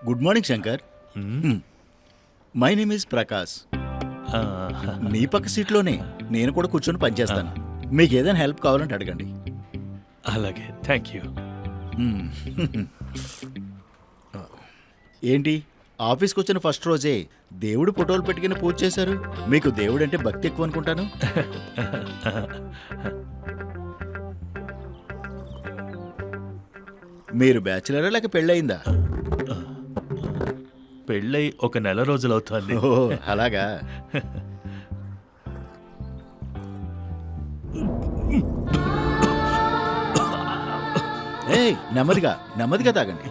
Good morning Shankar. My name is Prakash. నీ పక్క సీట్లోనే నేను కూడా కూర్చొని పనిచేస్తాను. మీకు ఏదైనా హెల్ప్ కావాలంటే అడగండి. అలాగే, థ్యాంక్ యూ. ఏంటి ఆఫీస్కి వచ్చిన ఫస్ట్ రోజే దేవుడు ఫోటోలు పెట్టుకుని పూజ చేశారు? మీకు దేవుడు అంటే భక్తి ఎక్కువ అనుకుంటాను. మీరు బ్యాచిలరా లేక పెళ్ళయిందా? పెళ్ళై ఒక నెల రోజులవుతోంది. ఓ అలాగా. ఏయ్ నెమ్మదిగా నెమ్మదిగా తాగండి.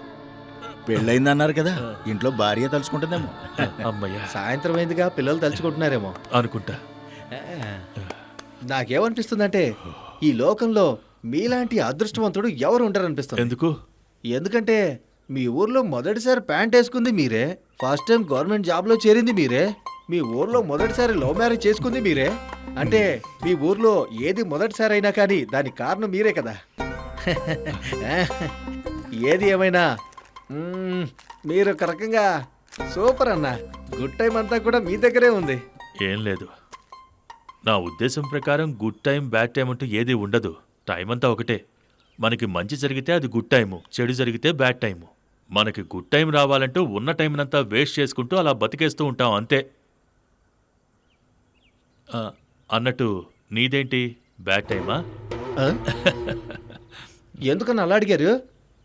పెళ్ళయిందన్నారు కదా, ఇంట్లో భార్య తలుచుకుంటుందేమో. అమ్మయ్యా, సాయంత్రం అయిందిగా, పిల్లలు తలుచుకుంటున్నారేమో అనుకుంటా. నాకేమనిపిస్తుందంటే ఈ లోకంలో మీలాంటి అదృష్టవంతుడు ఎవరు ఉంటారనిపిస్తుంది. ఎందుకు? ఎందుకంటే మీ ఊర్లో మొదటిసారి ప్యాంట్ వేసుకుంది మీరే, ఫస్ట్ టైం గవర్నమెంట్ జాబ్లో చేరింది మీరే, మీ ఊర్లో మొదటిసారి లవ్ మ్యారేజ్ చేసుకుంది మీరే. అంటే మీ ఊర్లో ఏది మొదటిసారి అయినా కానీ దానికి కారణం మీరే కదా. ఏది ఏమైనా మీరు ఒక రకంగా సూపర్ అన్న. గుడ్ టైం అంతా కూడా మీ దగ్గరే ఉంది. ఏం లేదు, నా ఉద్దేశం ప్రకారం గుడ్ టైం బ్యాడ్ టైం అంటూ ఏది ఉండదు. టైం అంతా ఒకటే. మనకి మంచి జరిగితే అది గుడ్ టైము, చెడు జరిగితే బ్యాడ్ టైము. మనకి గుడ్ టైం రావాలంటూ ఉన్న టైంనంతా వేస్ట్ చేసుకుంటూ అలా బతికేస్తూ ఉంటాం అంతే. అన్నట్టు నీదేంటి బ్యాడ్ టైమా? ఎందుకన్నా అలా అడిగారు?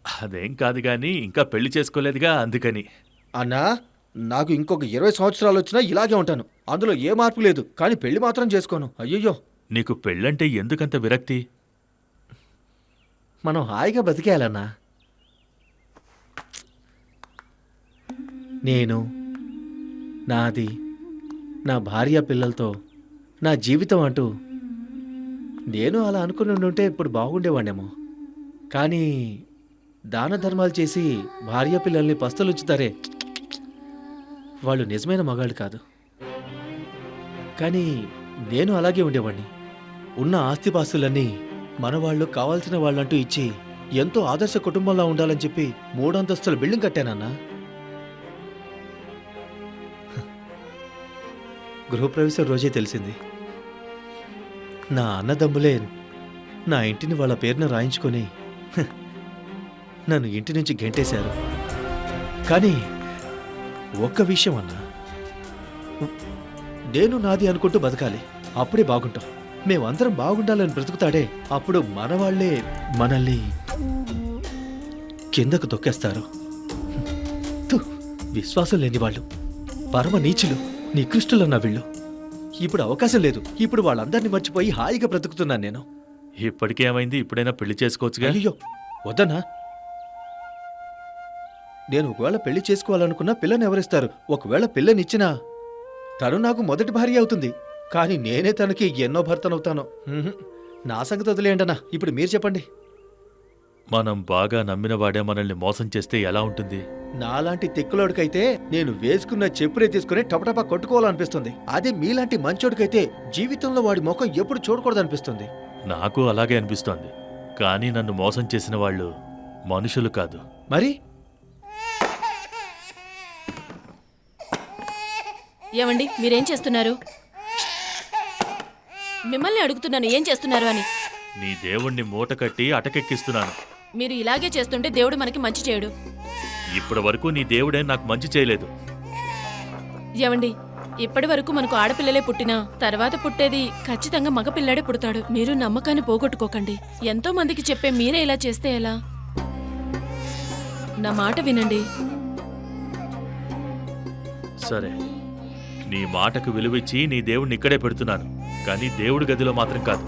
అదేం కాదు గాని ఇంకా పెళ్లి చేసుకోలేదుగా, అందుకని. అన్నా, నాకు ఇంకొక 20 సంవత్సరాలు వచ్చినా ఇలాగే ఉంటాను. అందులో ఏ మార్పు లేదు. కానీ పెళ్లి మాత్రం చేసుకోను. అయ్యయ్యో, నీకు పెళ్ళంటే ఎందుకంత విరక్తి? మనం హాయిగా బతికేయాలన్నా. నేను, నాది, నా భార్య పిల్లలతో నా జీవితం అంటూ నేను అలా అనుకుని ఉంటే ఇప్పుడు బాగుండేవాడేమో. కానీ దాన ధర్మాలు చేసి భార్య పిల్లల్ని పస్తులుంచుతారే, వాళ్ళు నిజమైన మగాళ్ళు కాదు. కానీ నేను అలాగే ఉండేవాడిని. ఉన్న ఆస్తిపాస్తులన్నీ మనవాళ్ళు కావాల్సిన వాళ్ళంటూ ఇచ్చి ఎంతో ఆదర్శ కుటుంబంలో ఉండాలని చెప్పి 3 అంతస్తుల బిల్డింగ్ కట్టానన్నా. గృహప్రవేశం రోజే తెలిసింది. నా అన్నదమ్ములే నా ఇంటిని వాళ్ళ పేరున రాయించుకొని నన్ను ఇంటి నుంచి గెంటేశారు. కానీ ఒక్క విషయం అన్నా, నేను నాది అనుకుంటూ బతకాలి. అప్పుడే బాగుంటాం. మేమందరం బాగుండాలని బ్రతుకుతాడే, అప్పుడు మనవాళ్లే మనల్ని కిందకు తొక్కేస్తారు. విశ్వాసం లేని వాళ్ళు, పరమ నీచులు, నికృష్టులన్న వీళ్ళు. ఇప్పుడు అవకాశం లేదు. ఇప్పుడు వాళ్ళందరినీ మర్చిపోయి హాయిగా బ్రతుకుతున్నాను నేను. ఇప్పటికేమైంది? ఇప్పుడైనా పెళ్లి చేసుకోవచ్చుగా. అయ్యో వద్దనా. నేను ఒకవేళ పెళ్లి చేసుకోవాలనుకున్నా పిల్లని ఎవరిస్తారు? ఒకవేళ పిల్లనిచ్చినా తను నాకు మొదటి భార్య అవుతుంది. కానీ నేనే తనకి ఎన్నో భర్తనవుతాను. నా సంగతి వదిలేయండనా. ఇప్పుడు మీరు చెప్పండి. మనం బాగా నమ్మిన వాడే మనల్ని మోసం చేస్తే ఎలా ఉంటుంది? నాలాంటి తిక్కులోడికైతే నేను వేసుకున్న చెప్పులే తీసుకుని టపటపా కొట్టుకోవాలనిపిస్తుంది. అదే మీలాంటి మంచోడికైతే జీవితంలో వాడి ముఖం ఎప్పుడు చూడకూడదనిపిస్తుంది. నాకు అలాగే అనిపిస్తోంది. కానీ నన్ను మోసం చేసిన వాళ్ళు మనుషులు కాదు. మరి ఏమండి, మీరేం చేస్తున్నారు? మిమ్మల్ని అడుగుతున్నాను, ఏం చేస్తున్నారు అని. నీ దేవుణ్ణి మూట కట్టి అటకెక్కిస్తున్నాను. మీరు ఇలాగే చేస్తుంటే దేవుడు మనకి మంచి చేయడు. ఇప్పటి వరకు నీ దేవుడే నాకు మంచి చేయలేదు. ఏమండి, ఇప్పటి వరకు మనకు ఆడపిల్లలే పుట్టినా తర్వాత పుట్టేది ఖచ్చితంగా మగపిల్లాడే పుడతాడు. మీరు నమ్మకాన్ని పోగొట్టుకోకండి. ఎంతో మందికి చెప్పే మీరే ఇలా చేస్తే ఎలా? నా మాట వినండి. సరే, నీ మాటకు విలువిచ్చి నీ దేవుణ్ణి ఇక్కడే పెడుతున్నాను. కానీ దేవుడి గదిలో మాత్రం కాదు.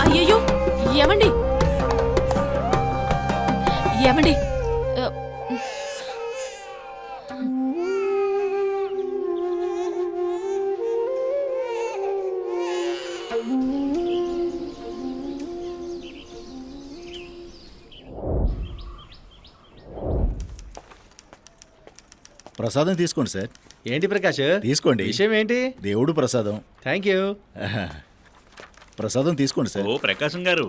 అయ్యయ్యో, ఏమండి ఏమండి ప్రసాదం తీసుకోండి సార్. ఏంటి ప్రకాష్? తీసుకోండి. విషయం ఏంటి? దేవుడు ప్రసాదం. Thank you. ప్రసాదం తీసుకోండి సార్. ఓ ప్రకాశం గారు,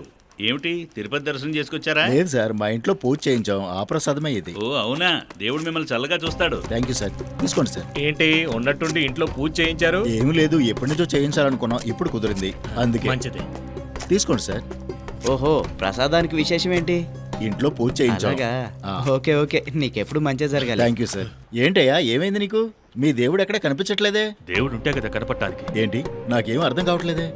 ఏమిటి తిరుపతి దర్శనం చేసుకొచ్చారా? లేదు సార్, మా ఇంట్లో పూజ చేయించాం, ఆ ప్రసాదమే ఇది. ఓ అవునా, దేవుడు మిమ్మల్ని చల్లగా చూస్తాడు. థ్యాంక్ యూ సార్, తీసుకోండి సార్. ఏంటి ఉన్నట్టుండి ఇంట్లో పూజ చేయించారు? ఏమీ లేదు, ఎప్పటి నుంచో చేయించాలనుకున్నాం, ఇప్పుడు కుదిరింది, అందుకే. మంచిది. తీసుకోండి సార్. ఓహో, ప్రసాదానికి విశేషం ఏంటి? ఇంట్లో పూజ చేయించాం. అలాగా? ఓకే ఓకే, నీకెప్పుడు మంచిగా జరగాలి. Thank you sir. ఏంటయ్యా, ఏమైంది నీకు? మీ దేవుడు ఎక్కడ కనిపించట్లేదే? దేవుడు ఉంటే కదా కనపడటానికి. ఏంటి, నాకేం అర్థం కావట్లేదే.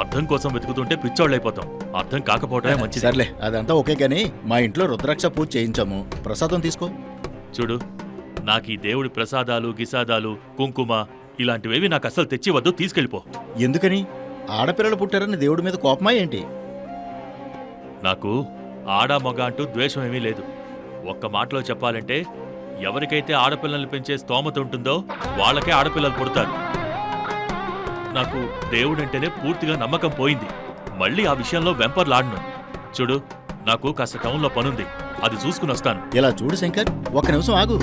అర్థం కోసం వెతుకుతుంటే పిచ్చోళ్ళైపోతాం. అర్థం కాకపోవడమే మంచిది. సర్లే, అదంతా ఓకే గానీ మా ఇంట్లో రుద్రాక్ష పూజ చేయించాము, ప్రసాదం తీసుకో. చూడు, నాకు ఈ దేవుడి ప్రసాదాలు గిసాదాలు కుంకుమ ఇలాంటివేవి నాకు అసలు తెచ్చివద్దు, తీసుకెళ్ళిపో. ఎందుకని? ఆడపిల్లలు పుట్టారని దేవుడి మీద కోపమా ఏంటి? నాకు ఆడ మగ అంటూ ద్వేషం ఏమీ లేదు. ఒక్క మాటలో చెప్పాలంటే ఎవరికైతే ఆడపిల్లల్ని పెంచే స్తోమత ఉంటుందో వాళ్ళకే ఆడపిల్లలు పుడతారు. నాకు దేవుడంటేనే పూర్తిగా నమ్మకం పోయింది. మళ్ళీ ఆ విషయంలో వెంపర్లాడను. చూడు, నాకు కాస్త టౌన్లో పనుంది, అది చూసుకుని వస్తాను. ఇలా చూడు శంకర్, ఒక్క నిమిషం ఆగు.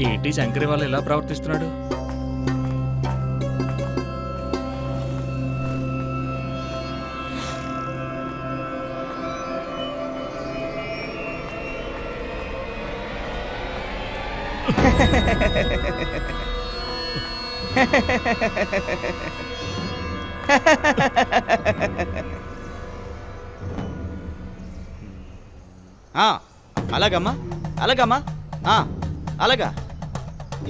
ఏంటి శంకరి వాళ్ళు ఎలా ప్రవర్తిస్తున్నాడు? అలాగమ్మా, అలాగమ్మా, అలాగా.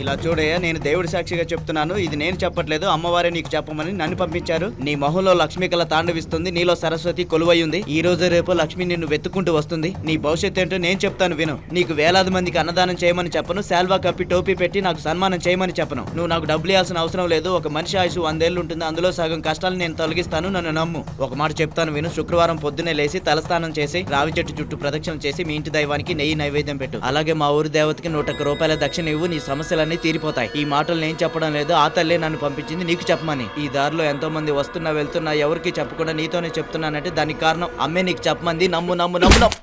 ఇలా చూడయ్యా, నేను దేవుడి సాక్షిగా చెప్తున్నాను, ఇది నేను చెప్పట్లేదు, అమ్మవారే నీకు చెప్పమని నన్ను పంపించారు. నీ మొహంలో లక్ష్మి కళ తాండవిస్తుంది, నీలో సరస్వతి కొలువై ఉంది. ఈ రోజు రేపు లక్ష్మి నిన్ను వెతుక్కుంటూ వస్తుంది. నీ భవిష్యత్తు ఏంటో నేను చెప్తాను విను. నీకు వేలాది మందికి అన్నదానం చేయమని చెప్పను, శాల్వా కప్పి టోపీ పెట్టి నాకు సన్మానం చేయమని చెప్పను. నువ్వు నాకు డబ్బులు ఇవ్వాల్సిన అవసరం లేదు. ఒక మనిషి ఆయుసు 100 ఏళ్ళు ఉంటుంది, అందులో సగం కష్టాలు నేను తొలగిస్తాను, నన్ను నమ్ము. ఒక మాట చెప్తాను విను. శుక్రవారం పొద్దునే లేచి తలస్నానం చేసి రావి చెట్టు చుట్టూ ప్రదక్షిణ చేసి మీ ఇంటి దైవానికి నెయ్యి నైవేద్యం పెట్టు. అలాగే మా ఊరి దేవతకి 101 రూపాయల దక్షిణ ఇవ్వు. నీ సమస్యలన్నీ తీరిపోతాయి. ఈ మాటలు నేను చెప్పడం లేదు, ఆ తల్లే నన్ను పంపించింది నీకు చెప్పమని. ఈ దారిలో ఎంతో మంది వస్తున్నా వెళ్తున్నా ఎవరికి చెప్పకుండా నీతోనే చెప్తున్నానంటే దానికి కారణం అమ్మే నీకు చెప్పమంది. నమ్ము నమ్ము నమ్ము నమ్ము.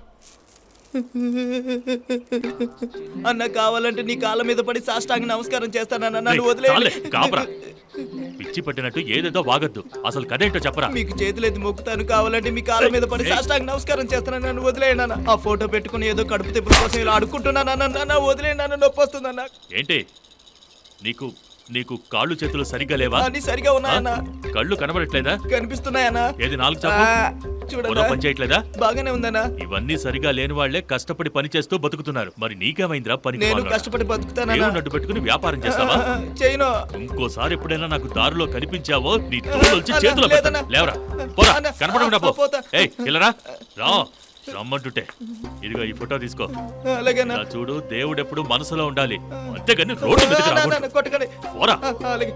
అన్న, కావాలంటే నీ కాళ్ళ మీద పడి సాష్టాంగ నమస్కారం చేస్తానన్న, నన్ను వదిలే. కాపరా, పిచ్చి పట్టినట్టు ఏదేదో వాగద్దు. అసలు కదేంటో చెప్పరా. మీకు చేతులెత్తి మొక్కుతాను, కావాలంటే మీ కాళ్ళ మీద పడి సాష్టాంగ నమస్కారం చేస్తానని, నన్ను వదిలేయనా. ఆ ఫోటో పెట్టుకుని ఏదో కడుపు తిప్పుల కోసం ఇలా అడుక్కుంటున్నానన్న, వదిలేయనా, నొప్పి వస్తుందన్న. ఏంటి, నీకు నీకు కాళ్ళు చేతులు సరిగ్గా లేవా? అన్ని సరిగా ఉన్నాయన్నా. కళ్ళు కనబడట్లేదా? కనిపిస్తున్నాయన్నా. ఏది నాలుగు చాపు చూడన్నా, పని చేయట్లేదా? బాగానే ఉందన్నా. ఇవన్నీ సరిగా లేని వాళ్లే కష్టపడి పని చేస్తూ బతుకుతున్నారు. మరి నీకేమైందిరా? పని నేను కష్టపడి బతుకుతానన్నా. నడ్డు పెట్టుకుని వ్యాపారం చేస్తావా? చేయను. ఇంకోసారి ఎప్పుడైనా నాకు దారిలో కనిపించావో నీ తోలు చేతులు పెడతాను. లేవరా, పోరా, కనపడకుండా పో. ఏయ్, ఇలా రా, రమ్మంటుంటే. ఇదిగో ఈ ఫోటో తీసుకో. అలాగేనా? ఇలా చూడు, దేవుడు ఎప్పుడు మనసులో ఉండాలి, అంతేగాని రోడ్డు మీదకి రాకూడదు. కొట్టకండి. పోరా. అలాగే.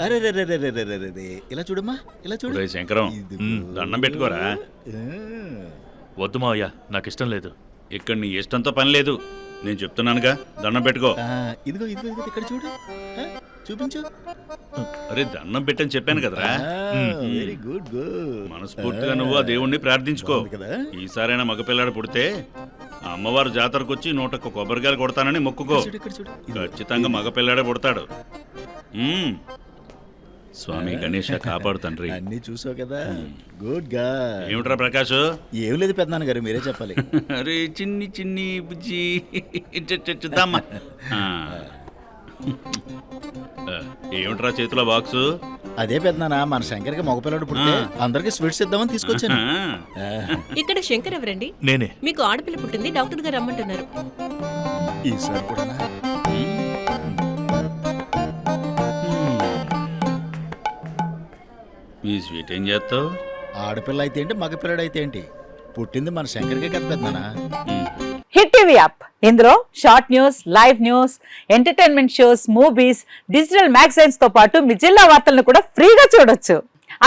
అరే రే రే రే రే రే రే రే. ఇలా చూడమ్మా, ఇలా చూడు. ఒరేయ్ శంకరం, ఇదిగో. దండం పెట్టుకోరా. వద్దు మావయ్య, నాకు ఇష్టం లేదు. ఇక్కడ నీ ఇష్టంతో పని లేదు, నేను చెప్తున్నానుగా, దండం పెట్టుకో. ఇదిగో ఇదిగో ఇదిగో, ఇక్కడ చూడు, చూపించు. అరే దండం పెట్టని చెప్పాను కదరా. Very good good. మనస్ఫూర్తిగా నువ్వు ఆ దేవుణ్ణి ప్రార్థించుకో. కదా. ఈసారైనా మగపిల్లాడు పుడితే ఆ అమ్మవారు జాతరకు వచ్చి 101 కొబ్బరికాయలు కొడతానని మొక్కుకో. ఇక్కడ చూడు. ఖచ్చితంగా మగపిల్లాడే పుడతాడు. స్వామి గణేష కాపాడు తండ్రి. అన్ని చూసావు కదా, గుడ్ గా. ఏమిట్రా ప్రకాష్? ఏం లేదు పెద్దనాన్న గారు, మీరే చెప్పాలి. అరే చిన్ని చిన్ని బుజ్జి చూద్దామా. ఏమిట్రా చేతిలో బాక్సు? అదే పెద్దనాన్న, మన శంకర్కి మగపిల్లడు పుడితే అందరికి స్వీట్స్ ఇద్దామని తీసుకొచ్చాను. ఇక్కడ శంకర్ ఎవరండి? నేనే. మీకు ఆడపిల్ల పుట్టింది, డాక్టర్ గారు రమ్మంటున్నారు. ఈసారి కూడా ఈ స్వీట్ ఏం చేస్తావు? ఆడపిల్ల అయితే ఏంటి, మగపిల్లడు అయితే ఏంటి, పుట్టింది మన శంకర్కే కదా పెద్దనాన్న. హిట్ టీవీ యాప్, ఇందులో short news, live news, entertainment shows, movies, digital magazines తో పాటు మీ జిల్లా వార్తలను కూడా ఫ్రీగా చూడొచ్చు.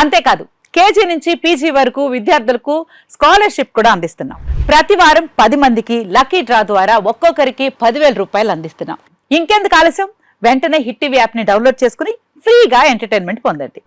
అంతేకాదు, కేజీ నుంచి పీజీ వరకు విద్యార్థులకు స్కాలర్షిప్ కూడా అందిస్తున్నాం. ప్రతి వారం 10 మందికి లక్కీ డ్రా ద్వారా ఒక్కొక్కరికి 10,000 రూపాయలు అందిస్తున్నాం. ఇంకెందుకు ఆలస్యం, వెంటనే హిట్ టీవీ యాప్ ని డౌన్లోడ్ చేసుకుని ఫ్రీగా ఎంటర్టైన్మెంట్ పొందండి.